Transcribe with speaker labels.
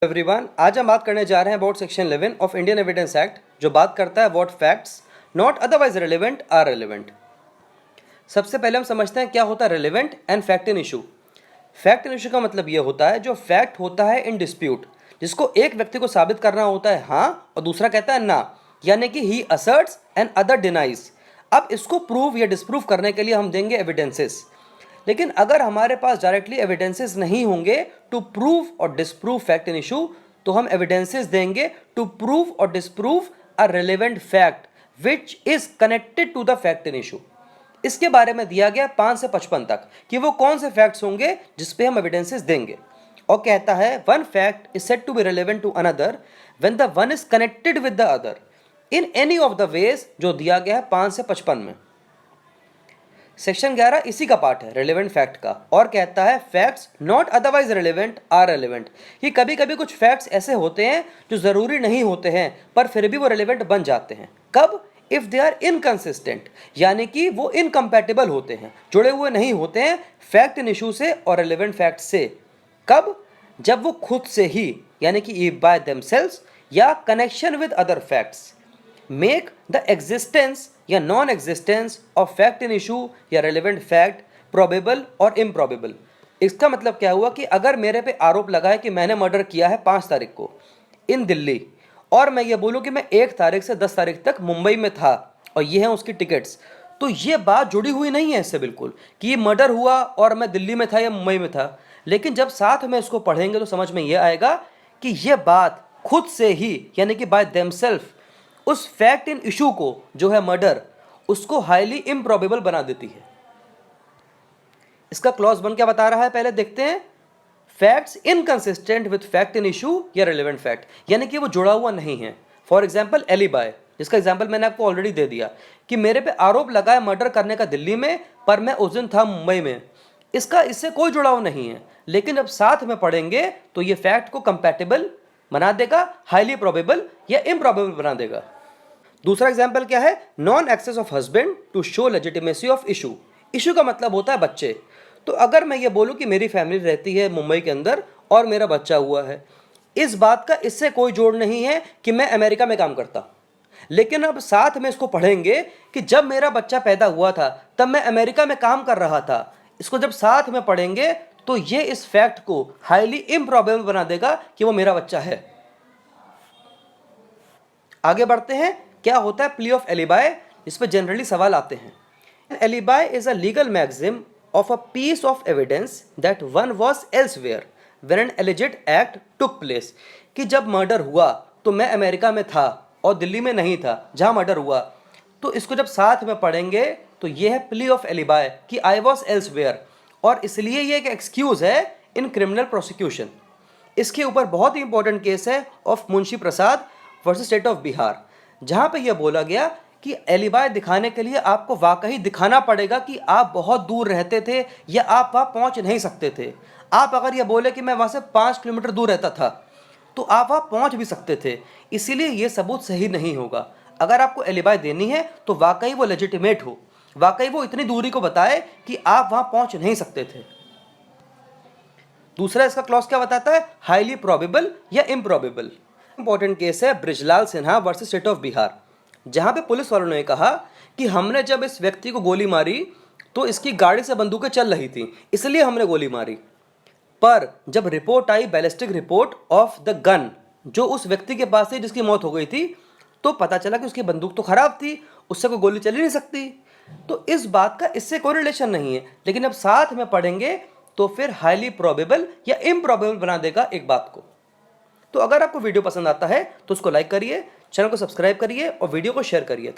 Speaker 1: Everyone, आज हम बात करने जा रहे हैं about section 11 of Indian Evidence Act, जो बात करता है what facts not otherwise relevant are relevant. सबसे पहले हम समझते हैं क्या होता है relevant and fact in issue. फैक्ट इन इशू का मतलब ये होता है जो फैक्ट होता है इन डिस्प्यूट, जिसको एक व्यक्ति को साबित करना होता है हाँ और दूसरा कहता है ना, यानी कि ही असर्ट्स एंड अदर डिनाइज। अब इसको प्रूव या डिस्प्रूव करने के लिए हम देंगे एविडेंसेस, लेकिन अगर हमारे पास डायरेक्टली एविडेंसेस नहीं होंगे टू प्रूव और डिस्प्रूव फैक्ट इन इशू, तो हम एविडेंसेस देंगे टू प्रूव और disprove a relevant fact which is connected to the fact in issue. इसके बारे में दिया गया 5 से 55 तक कि वो कौन से फैक्ट्स होंगे जिसपे हम एविडेंसेस देंगे, और कहता है one fact is said to be relevant to another when the one is connected with the other in any of the ways, जो दिया गया है 5 से 55 में। सेक्शन 11 इसी का पार्ट है रिलेवेंट फैक्ट का, और कहता है facts not otherwise relevant are relevant. कि कभी कभी कुछ फैक्ट्स ऐसे होते हैं जो ज़रूरी नहीं होते हैं पर फिर भी वो रिलेवेंट बन जाते हैं। कब? इफ़ दे आर इनकन्सिस्टेंट, यानी कि वो इनकम्पैटिबल होते हैं, जुड़े हुए नहीं होते हैं फैक्ट इन इशू से और रिलेवेंट फैक्ट से। कब? जब वो खुद से ही, यानी कि बाय देमसेल्व्स या connection with other facts make the existence या non existence of fact in issue या रेलेवेंट फैक्ट प्रोबेबल और इम्प्रॉबेबल। इसका मतलब क्या हुआ कि अगर मेरे पे आरोप लगा है कि मैंने मर्डर किया है 5 तारीख को इन दिल्ली, और मैं ये बोलूँ कि मैं 1 तारीख से 10 तारीख तक मुंबई में था और ये हैं उसकी टिकट्स, तो ये बात जुड़ी हुई नहीं है इससे बिल्कुल कि ये मर्डर हुआ और मैं दिल्ली में था या मुंबई में था। लेकिन जब साथ में इसको पढ़ेंगे तो समझ में ये आएगा कि ये बात खुद से ही, यानी कि बाय देमसेल्फ, उस फैक्ट इन इशू को जो है मर्डर, उसको हाईली इम्प्रॉबेबल बना देती है। इसका क्लॉज 1 क्या बता रहा है पहले देखते हैं। Facts inconsistent with fact in issue या रिलेवेंट फैक्ट, यानी कि वो जुड़ा हुआ नहीं है। फॉर एग्जाम्पल एलिबाय, जिसका एग्जाम्पल मैंने आपको ऑलरेडी दे दिया कि मेरे पे आरोप लगा है मर्डर करने का दिल्ली में, पर मैं उस दिन था मुंबई में। इससे कोई जुड़ाव नहीं है, लेकिन जब साथ में पढ़ेंगे तो ये फैक्ट को कंपैटिबल बना देगा, हाईली प्रोबेबल या इम्प्रॉबेबल बना देगा। दूसरा एग्जाम्पल क्या है? Non access of husband to show legitimacy of issue. Issue का मतलब होता है बच्चे। तो अगर मैं ये बोलूँ कि मेरी फैमिली रहती है मुंबई के अंदर और मेरा बच्चा हुआ है, इस बात का इससे कोई जोड़ नहीं है कि मैं अमेरिका में काम करता। लेकिन अब साथ में इसको पढ़ेंगे कि जब मेरा बच्चा पैदा हुआ था तब मैं अमेरिका में काम कर रहा था। इसको जब साथ में पढ़ेंगे तो ये इस फैक्ट को हाईली इम्प्रॉबेबल बना देगा कि वो मेरा बच्चा है। आगे बढ़ते हैं। क्या होता है प्ली ऑफ एलिबाय, इस पर जनरली सवाल आते हैं। Alibi is a legal maxim of a piece of evidence that one was elsewhere when an alleged act took place. कि जब मर्डर हुआ तो मैं अमेरिका में था और दिल्ली में नहीं था जहां मर्डर हुआ। तो इसको जब साथ में पढ़ेंगे तो यह है प्ली ऑफ एलिबाय कि आई वॉज एल्सवेयर, और इसलिए ये एक एक्सक्यूज है इन क्रिमिनल प्रोसिक्यूशन। इसके ऊपर बहुत ही इंपॉर्टेंट केस है of Munshi Prasad versus state of Bihar, जहां पे यह बोला गया कि एलिबाय दिखाने के लिए आपको वाकई दिखाना पड़ेगा कि आप बहुत दूर रहते थे या आप वहां पहुंच नहीं सकते थे। आप अगर यह बोले कि मैं वहां से 5 किलोमीटर दूर रहता था तो आप वहां पहुंच भी सकते थे, इसीलिए यह सबूत सही नहीं होगा। अगर आपको एलिबाय देनी है तो वाकई वो लेजिटिमेट हो, वाकई वो इतनी दूरी को बताए कि आप वहां पहुंच नहीं सकते थे। दूसरा इसका क्लॉज क्या बताता है? हाईली प्रोबेबल या इम्प्रॉबेबल। इंपॉर्टेंट केस है Brijlal Sinha versus state of Bihar, जहां पे पुलिस वालों ने कहा कि हमने जब इस व्यक्ति को गोली मारी तो इसकी गाड़ी से बंदूकें चल रही थी, इसलिए हमने गोली मारी। पर जब report I, ballistic report of the gun, जो उस व्यक्ति के पास थी जिसकी मौत हो गई थी, तो पता चला कि उसकी बंदूक तो खराब थी, उससे कोई गोली चल ही नहीं सकती। तो इस बात का इससे कोई रिलेशन नहीं है, लेकिन अब साथ में पढ़ेंगे तो फिर हाईली प्रोबेबल या इम्प्रॉबेबल बना देगा एक बात को। तो अगर आपको वीडियो पसंद आता है तो उसको लाइक करिए, चैनल को सब्सक्राइब करिए और वीडियो को शेयर करिए।